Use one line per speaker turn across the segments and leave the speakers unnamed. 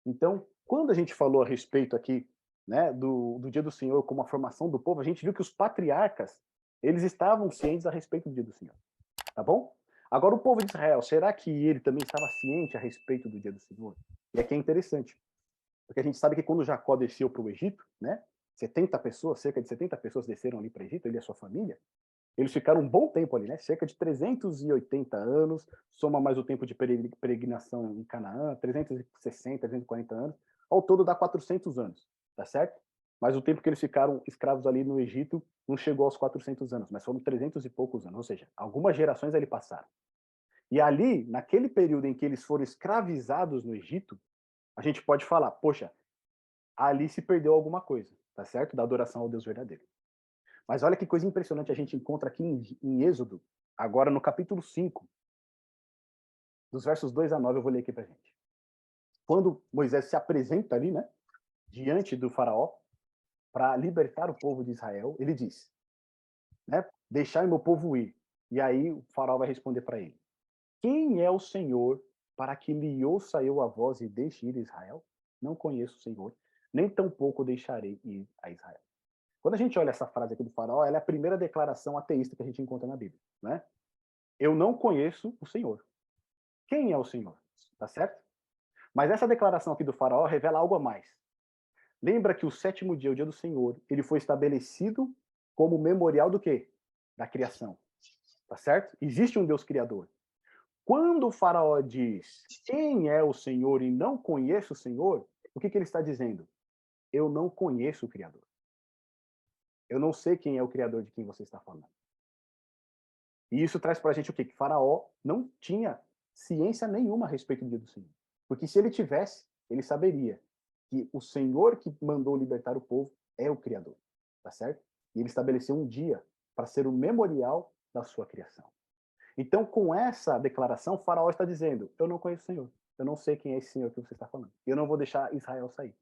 Então, quando a gente falou a respeito aqui, né, do dia do Senhor como a formação do povo, a gente viu que os patriarcas, eles estavam cientes a respeito do dia do Senhor, tá bom? Agora, o povo de Israel, será que ele também estava ciente a respeito do dia do Senhor? E aqui é interessante, porque a gente sabe que quando Jacó desceu para o Egito, né, 70 pessoas, cerca de 70 pessoas desceram ali para o Egito, ele e a sua família, eles ficaram um bom tempo ali, né? Cerca de 380 anos, soma mais o tempo de peregrinação em Canaã, 360, 340 anos, ao todo dá 400 anos, tá certo? Mas o tempo que eles ficaram escravos ali no Egito não chegou aos 400 anos, mas foram 300 e poucos anos, ou seja, algumas gerações ali passaram. E ali, naquele período em que eles foram escravizados no Egito, a gente pode falar, poxa, ali se perdeu alguma coisa, tá certo? Da adoração ao Deus verdadeiro. Mas olha que coisa impressionante a gente encontra aqui em Êxodo, agora no capítulo 5, dos versos 2 a 9, eu vou ler aqui pra gente. Quando Moisés se apresenta ali, né, diante do faraó, para libertar o povo de Israel, ele diz, né, deixai meu povo ir. E aí o faraó vai responder para ele, quem é o Senhor para que lhe ouça eu a voz e deixe ir Israel? Não conheço o Senhor, nem tampouco deixarei ir a Israel. Quando a gente olha essa frase aqui do faraó, ela é a primeira declaração ateísta que a gente encontra na Bíblia, né? Eu não conheço o Senhor. Quem é o Senhor? Tá certo? Mas essa declaração aqui do faraó revela algo a mais. Lembra que o sétimo dia, o dia do Senhor, ele foi estabelecido como memorial do quê? Da criação. Tá certo? Existe um Deus criador. Quando o faraó diz quem é o Senhor e não conheço o Senhor, o que ele está dizendo? Eu não conheço o Criador. Eu não sei quem é o Criador de quem você está falando. E isso traz para a gente o quê? Que Faraó não tinha ciência nenhuma a respeito do dia do Senhor. Porque se ele tivesse, ele saberia que o Senhor que mandou libertar o povo é o Criador. Tá certo? E ele estabeleceu um dia para ser o memorial da sua criação. Então, com essa declaração, Faraó está dizendo: eu não conheço o Senhor. Eu não sei quem é esse Senhor que você está falando. Eu não vou deixar Israel sair.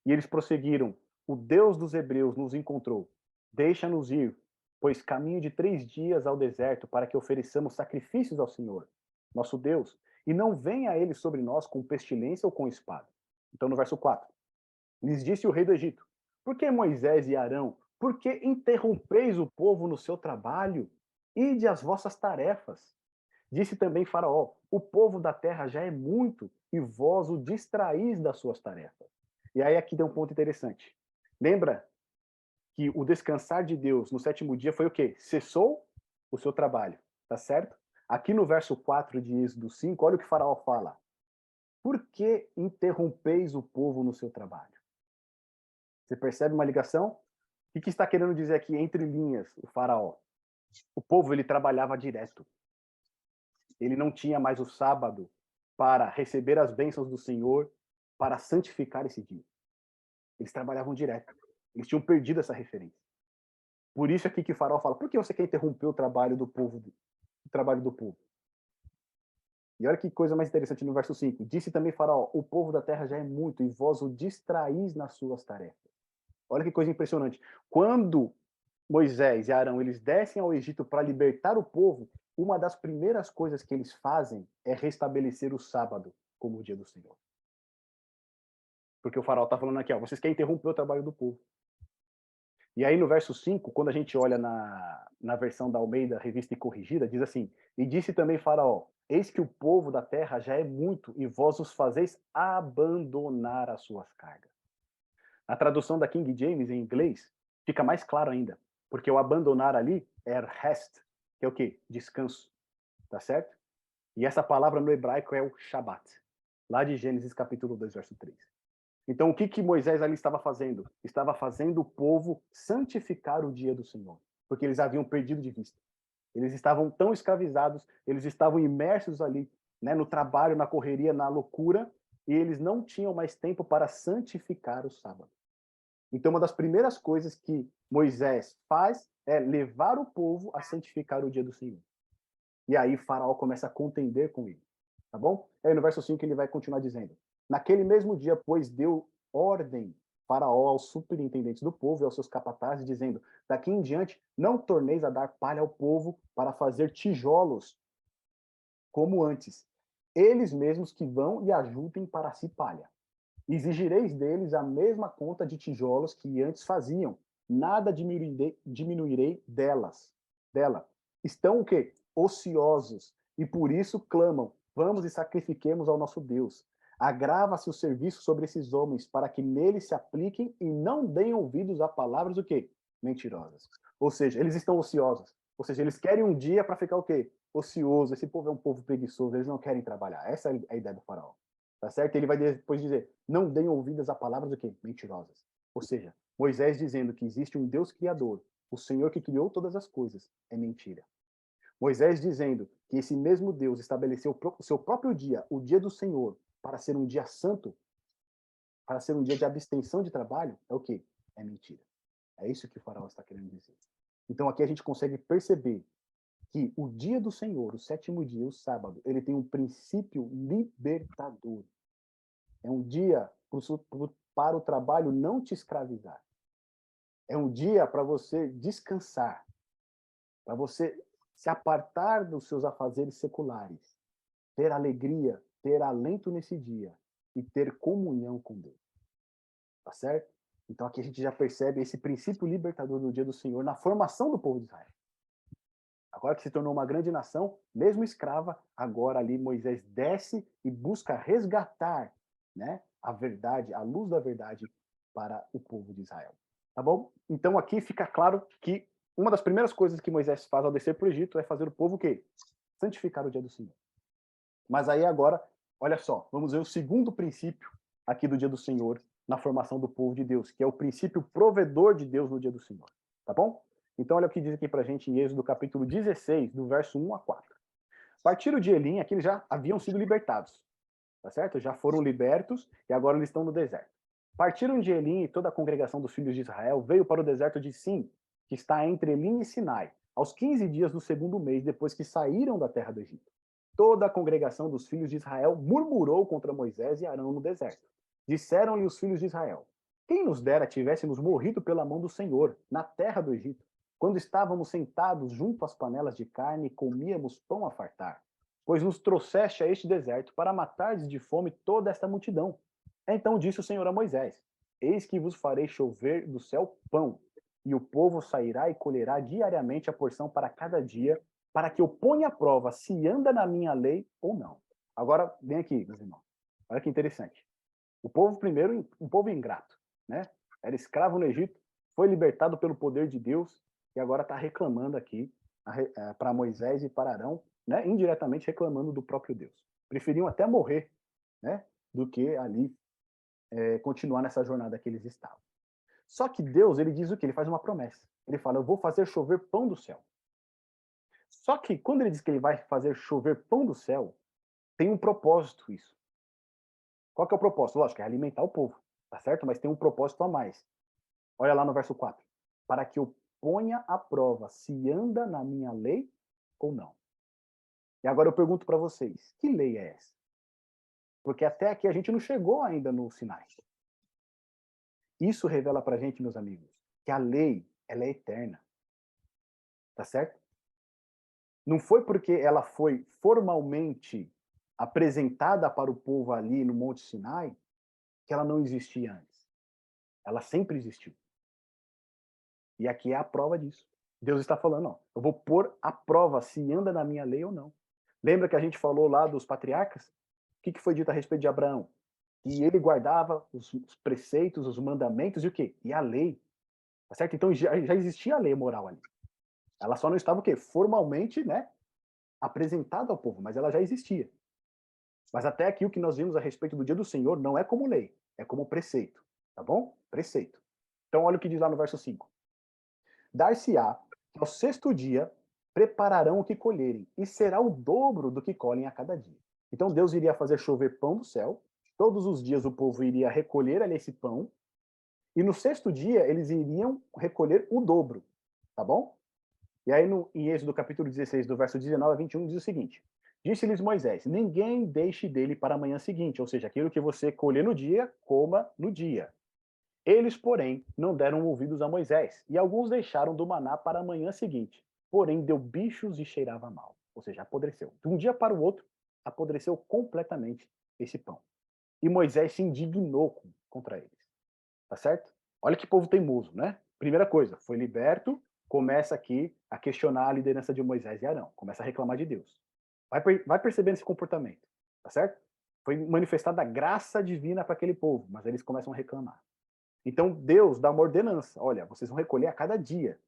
E eles prosseguiram: o Deus dos Hebreus nos encontrou. Deixa-nos ir, pois caminho de 3 dias ao deserto para que ofereçamos sacrifícios ao Senhor, nosso Deus, e não venha ele sobre nós com pestilência ou com espada. Então, no verso 4, lhes disse o rei do Egito: por que Moisés e Arão, por que interrompeis o povo no seu trabalho? Ide às vossas tarefas. Disse também Faraó: o povo da terra já é muito, e vós o distraís das suas tarefas. E aí aqui tem um ponto interessante. Lembra que o descansar de Deus no sétimo dia foi o quê? Cessou o seu trabalho, tá certo? Aqui no verso 4 de Êxodo 5, olha o que Faraó fala. Por que interrompeis o povo no seu trabalho? Você percebe uma ligação? O que está querendo dizer aqui entre linhas o Faraó? O povo ele trabalhava direto. Ele não tinha mais o sábado para receber as bênçãos do Senhor, para santificar esse dia. Eles trabalhavam direto. Eles tinham perdido essa referência. Por isso aqui que o Faraó fala: por que você quer interromper o trabalho do povo? O trabalho do povo? E olha que coisa mais interessante no verso 5. Disse também Faraó: o povo da terra já é muito, e vós o distraís nas suas tarefas. Olha que coisa impressionante. Quando Moisés e Arão eles descem ao Egito para libertar o povo, uma das primeiras coisas que eles fazem é restabelecer o sábado como o dia do Senhor. Porque o faraó está falando aqui, ó, vocês querem interromper o trabalho do povo. E aí no verso 5, quando a gente olha na versão da Almeida, revista e corrigida, diz assim, e disse também Faraó, eis que o povo da terra já é muito, e vós os fazeis abandonar as suas cargas. Na tradução da King James, em inglês, fica mais claro ainda, porque o abandonar ali é rest, que é o quê? Descanso, tá certo? E essa palavra no hebraico é o Shabat, lá de Gênesis capítulo 2, verso 3. Então, o que, que Moisés ali estava fazendo? Estava fazendo o povo santificar o dia do Senhor, porque eles haviam perdido de vista. Eles estavam tão escravizados, eles estavam imersos ali, né, no trabalho, na correria, na loucura, e eles não tinham mais tempo para santificar o sábado. Então, uma das primeiras coisas que Moisés faz é levar o povo a santificar o dia do Senhor. E aí Faraó começa a contender com ele, tá bom? Aí no verso 5 ele vai continuar dizendo: naquele mesmo dia, pois, deu ordem Faraó aos superintendentes do povo e aos seus capatazes, dizendo: daqui em diante não torneis a dar palha ao povo para fazer tijolos como antes. eles mesmos que vão e ajuntem para si palha. Exigireis deles a mesma conta de tijolos que antes faziam. Nada diminuirei dela. Estão o quê? Ociosos. E por isso clamam, vamos e sacrifiquemos ao nosso Deus. Agrava-se o serviço sobre esses homens, para que neles se apliquem e não deem ouvidos a palavras o quê? Mentirosas. Ou seja, eles estão ociosos. Ou seja, eles querem um dia para ficar o quê? Ocioso. Esse povo é um povo preguiçoso, eles não querem trabalhar. Essa é a ideia do faraó. Tá certo? Ele vai depois dizer, não deem ouvidas a palavras do quê? Mentirosas. Ou seja, Moisés dizendo que existe um Deus criador, o Senhor que criou todas as coisas, é mentira. Moisés dizendo que esse mesmo Deus estabeleceu o seu próprio dia, o dia do Senhor, para ser um dia santo, para ser um dia de abstenção de trabalho, é o quê? É mentira. É isso que o faraó está querendo dizer. Então aqui a gente consegue perceber que o dia do Senhor, o sétimo dia, o sábado, ele tem um princípio libertador. É um dia para o trabalho não te escravizar. É um dia para você descansar, para você se apartar dos seus afazeres seculares, ter alegria, ter alento nesse dia e ter comunhão com Deus. Tá certo? Então aqui a gente já percebe esse princípio libertador do dia do Senhor na formação do povo de Israel. Agora que se tornou uma grande nação, mesmo escrava, agora ali Moisés desce e busca resgatar, né, a verdade, a luz da verdade para o povo de Israel. Tá bom? Então aqui fica claro que uma das primeiras coisas que Moisés faz ao descer para o Egito é fazer o povo o quê? Santificar o dia do Senhor. Mas aí agora, olha só, vamos ver o segundo princípio aqui do dia do Senhor na formação do povo de Deus, que é o princípio provedor de Deus no dia do Senhor. Tá bom? Então olha o que diz aqui pra gente em Êxodo capítulo 16, do verso 1 a 4. Partiram de Elim, aqui eles já haviam sido libertados, tá certo? Já foram libertos e agora eles estão no deserto. Partiram de Elim e toda a congregação dos filhos de Israel veio para o deserto de Sim, que está entre Elim e Sinai, aos 15 dias do segundo mês depois que saíram da terra do Egito. Toda a congregação dos filhos de Israel murmurou contra Moisés e Arão no deserto. Disseram-lhe os filhos de Israel: quem nos dera tivéssemos morrido pela mão do Senhor, na terra do Egito, quando estávamos sentados junto às panelas de carne e comíamos pão a fartar? Pois nos trouxeste a este deserto para matares de fome toda esta multidão. Então disse o Senhor a Moisés: eis que vos farei chover do céu pão, e o povo sairá e colherá diariamente a porção para cada dia, para que eu ponha à prova se anda na minha lei ou não. Agora, vem aqui, meus irmãos. Olha que interessante. O povo primeiro, um povo ingrato, né? Era escravo no Egito, foi libertado pelo poder de Deus e agora está reclamando aqui para Moisés e para Arão, né? Indiretamente reclamando do próprio Deus. Preferiam até morrer, né? Do que ali continuar nessa jornada que eles estavam. Só que Deus, ele diz o quê? Ele faz uma promessa. Ele fala: eu vou fazer chover pão do céu. Só que quando ele diz que ele vai fazer chover pão do céu, tem um propósito isso. Qual que é o propósito? Lógico, é alimentar o povo, tá certo? Mas tem um propósito a mais. Olha lá no verso 4. Para que eu ponha à prova se anda na minha lei ou não. E agora eu pergunto para vocês, que lei é essa? Porque até aqui a gente não chegou ainda no Sinai. Isso revela para a gente, meus amigos, que a lei, ela é eterna. Tá certo? Não foi porque ela foi formalmente apresentada para o povo ali no Monte Sinai que ela não existia antes. Ela sempre existiu. E aqui é a prova disso. Deus está falando, ó, eu vou pôr à prova se anda na minha lei ou não. Lembra que a gente falou lá dos patriarcas? O que foi dito a respeito de Abraão? Que ele guardava os preceitos, os mandamentos e o quê? E a lei. Tá certo? Então já existia a lei moral ali. Ela só não estava o quê? Formalmente, né, apresentada ao povo, mas ela já existia. Mas até aqui o que nós vimos a respeito do dia do Senhor não é como lei, é como preceito. Tá bom? Preceito. Então olha o que diz lá no verso 5. Dar-se-á que ao sexto dia prepararão o que colherem, e será o dobro do que colhem a cada dia. Então Deus iria fazer chover pão do céu, todos os dias o povo iria recolher ali esse pão, e no sexto dia eles iriam recolher o dobro, tá bom? E aí em Êxodo capítulo 16, do verso 19 a 21, diz o seguinte: disse-lhes Moisés: ninguém deixe dele para a manhã seguinte, ou seja, aquilo que você colher no dia, coma no dia. Eles, porém, não deram ouvidos a Moisés, e alguns deixaram do maná para a manhã seguinte. Porém, deu bichos e cheirava mal, ou seja, apodreceu. De um dia para o outro, apodreceu completamente esse pão. E Moisés se indignou contra eles. Tá certo? Olha que povo teimoso, né? Primeira coisa, foi liberto, começa aqui a questionar a liderança de Moisés e Arão, começa a reclamar de Deus. Vai percebendo esse comportamento, tá certo? Foi manifestada a graça divina para aquele povo, mas eles começam a reclamar. Então Deus dá uma ordenança: olha, vocês vão recolher a cada dia,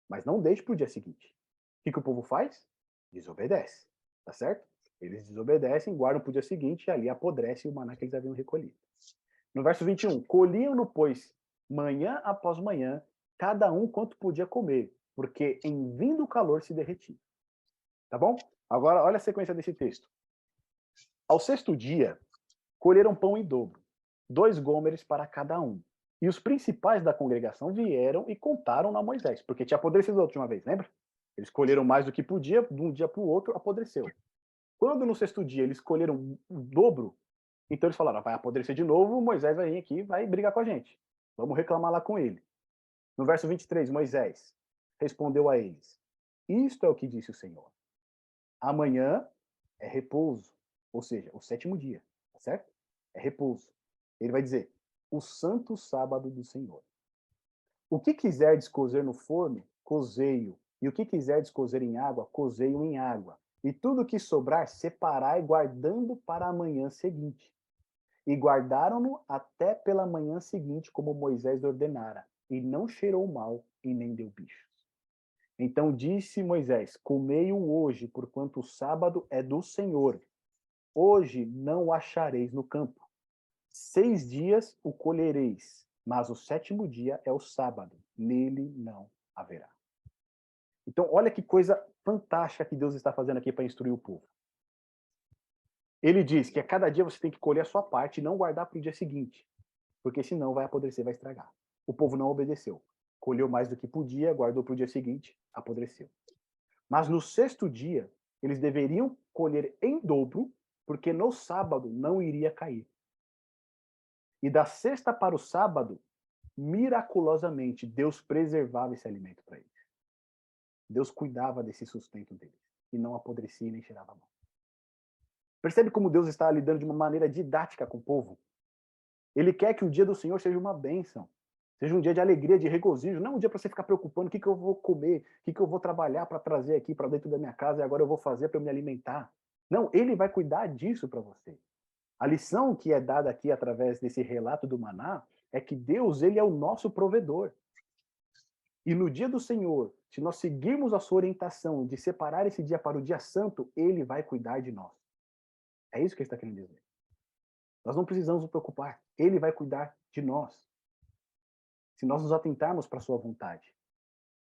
mas não deixe para o dia seguinte. O que o povo faz? Desobedece, tá certo? Eles desobedecem, guardam para o dia seguinte e ali apodrece o maná que eles haviam recolhido. No verso 21, colhiam-no, pois, manhã após manhã, cada um quanto podia comer, porque em vindo o calor se derretia. Tá bom? Agora, olha a sequência desse texto. Ao sexto dia, colheram pão em dobro, 2 gômeres para cada um. E os principais da congregação vieram e contaram a Moisés, porque tinha apodrecido da última vez, lembra? Eles colheram mais do que podia, de um dia para o outro apodreceu. Quando no sexto dia eles colheram o dobro, então eles falaram: vai apodrecer de novo, Moisés vai vir aqui e vai brigar com a gente. Vamos reclamar lá com ele. No verso 23, Moisés respondeu a eles: isto é o que disse o Senhor. Amanhã é repouso, ou seja, o sétimo dia, tá certo? É repouso. Ele vai dizer: o santo sábado do Senhor. O que quiserdes cozer no forno, cozei-o. E o que quiserdes cozer em água, cozei-o em água. E tudo o que sobrar, separai, guardando para a manhã seguinte. E guardaram-no até pela manhã seguinte, como Moisés ordenara. E não cheirou mal, e nem deu bichos. Então disse Moisés: comei-o hoje, porquanto o sábado é do Senhor. Hoje não o achareis no campo. 6 dias o colhereis, mas o sétimo dia é o sábado. Nele não haverá. Então, olha que coisa fantástica que Deus está fazendo aqui para instruir o povo. Ele diz que a cada dia você tem que colher a sua parte e não guardar para o dia seguinte, porque senão vai apodrecer, vai estragar. O povo não obedeceu. Colheu mais do que podia, guardou para o dia seguinte, apodreceu. Mas no sexto dia, eles deveriam colher em dobro, porque no sábado não iria cair. E da sexta para o sábado, miraculosamente, Deus preservava esse alimento para eles. Deus cuidava desse sustento deles. E não apodrecia nem cheirava mal. Percebe como Deus está lidando de uma maneira didática com o povo? Ele quer que o dia do Senhor seja uma bênção. Seja um dia de alegria, de regozijo. Não um dia para você ficar preocupando o que eu vou comer, o que eu vou trabalhar para trazer aqui para dentro da minha casa e agora eu vou fazer para me alimentar. Não, ele vai cuidar disso para você. A lição que é dada aqui através desse relato do maná é que Deus, ele é o nosso provedor. E no dia do Senhor, se nós seguirmos a sua orientação de separar esse dia para o dia santo, ele vai cuidar de nós. É isso que ele está querendo dizer. Nós não precisamos nos preocupar. Ele vai cuidar de nós. Se nós nos atentarmos para a sua vontade.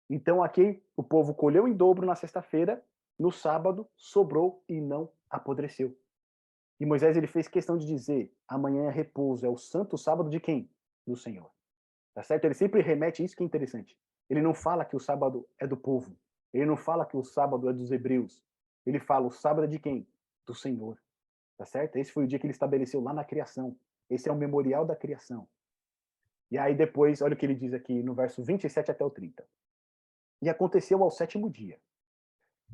Então aqui o povo colheu em dobro na sexta-feira, no sábado sobrou e não apodreceu. E Moisés ele fez questão de dizer: amanhã é repouso, é o santo sábado de quem? Do Senhor. Tá certo? Ele sempre remete, isso que é interessante. Ele não fala que o sábado é do povo. Ele não fala que o sábado é dos hebreus. Ele fala: o sábado é de quem? Do Senhor. Tá certo? Esse foi o dia que ele estabeleceu lá na criação. Esse é o memorial da criação. E aí depois, olha o que ele diz aqui no verso 27 até o 30. E aconteceu ao sétimo dia,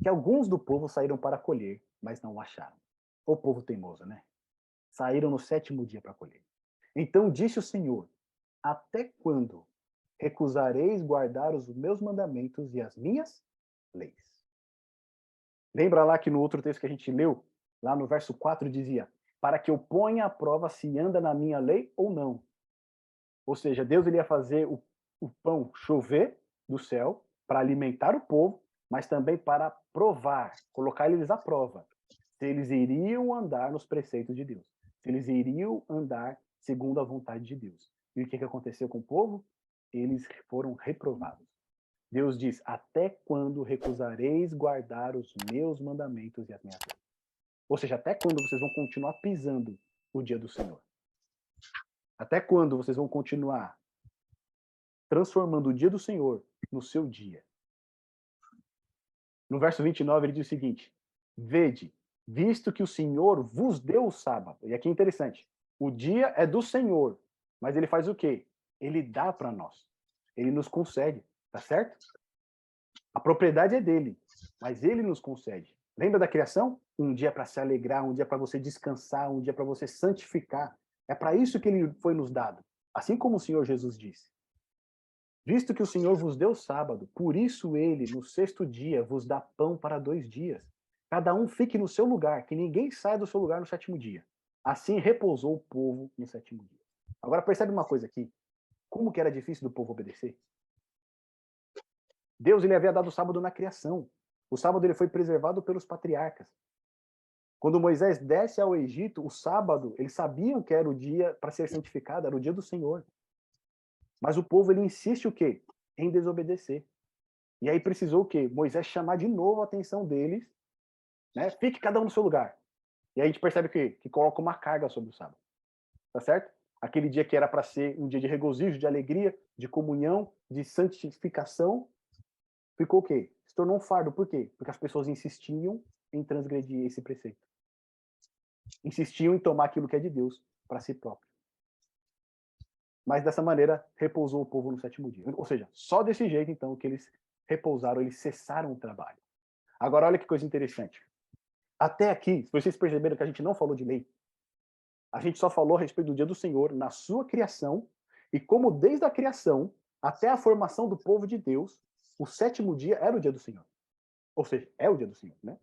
que alguns do povo saíram para colher, mas não o acharam. O povo teimoso, né? Saíram no sétimo dia para colher. Então disse o Senhor: até quando recusareis guardar os meus mandamentos e as minhas leis? Lembra lá que no outro texto que a gente leu, lá no verso 4 dizia: para que eu ponha à prova se anda na minha lei ou não. Ou seja, Deus ele ia fazer o pão chover do céu para alimentar o povo, mas também para provar, colocar eles à prova, se eles iriam andar nos preceitos de Deus, se eles iriam andar segundo a vontade de Deus. E o que aconteceu com o povo? Eles foram reprovados. Deus diz: até quando recusareis guardar os meus mandamentos e as minhas leis? Ou seja, até quando vocês vão continuar pisando o dia do Senhor? Até quando vocês vão continuar transformando o dia do Senhor no seu dia? No verso 29 ele diz o seguinte: vede, visto que o Senhor vos deu o sábado. E aqui é interessante. O dia é do Senhor, mas ele faz o quê? Ele dá para nós. Ele nos concede, tá certo? A propriedade é dele, mas ele nos concede. Lembra da criação? Um dia para se alegrar, um dia para você descansar, um dia para você santificar. É para isso que ele foi nos dado. Assim como o Senhor Jesus disse. Visto que o Senhor vos deu sábado, por isso ele, no sexto dia, vos dá pão para 2 dias. Cada um fique no seu lugar, que ninguém saia do seu lugar no sétimo dia. Assim repousou o povo no sétimo dia. Agora percebe uma coisa aqui. Como que era difícil do povo obedecer? Deus ele havia dado o sábado na criação. O sábado ele foi preservado pelos patriarcas. Quando Moisés desce ao Egito, o sábado, eles sabiam que era o dia para ser santificado, era o dia do Senhor. Mas o povo ele insiste o quê? Em desobedecer. E aí precisou o quê? Moisés chamar de novo a atenção deles, né? Fique cada um no seu lugar. E aí a gente percebe que coloca uma carga sobre o sábado. Tá certo? Aquele dia que era para ser um dia de regozijo, de alegria, de comunhão, de santificação, ficou o quê? Se tornou um fardo. Por quê? Porque as pessoas insistiam em transgredir esse preceito. Insistiam em tomar aquilo que é de Deus para si próprio. Mas dessa maneira repousou o povo no sétimo dia. Ou seja, só desse jeito então que eles repousaram, eles cessaram o trabalho. Agora olha que coisa interessante. Até aqui, se vocês perceberam que a gente não falou de lei, a gente só falou a respeito do dia do Senhor na sua criação e como desde a criação até a formação do povo de Deus, o sétimo dia era o dia do Senhor. Ou seja, é o dia do Senhor, né?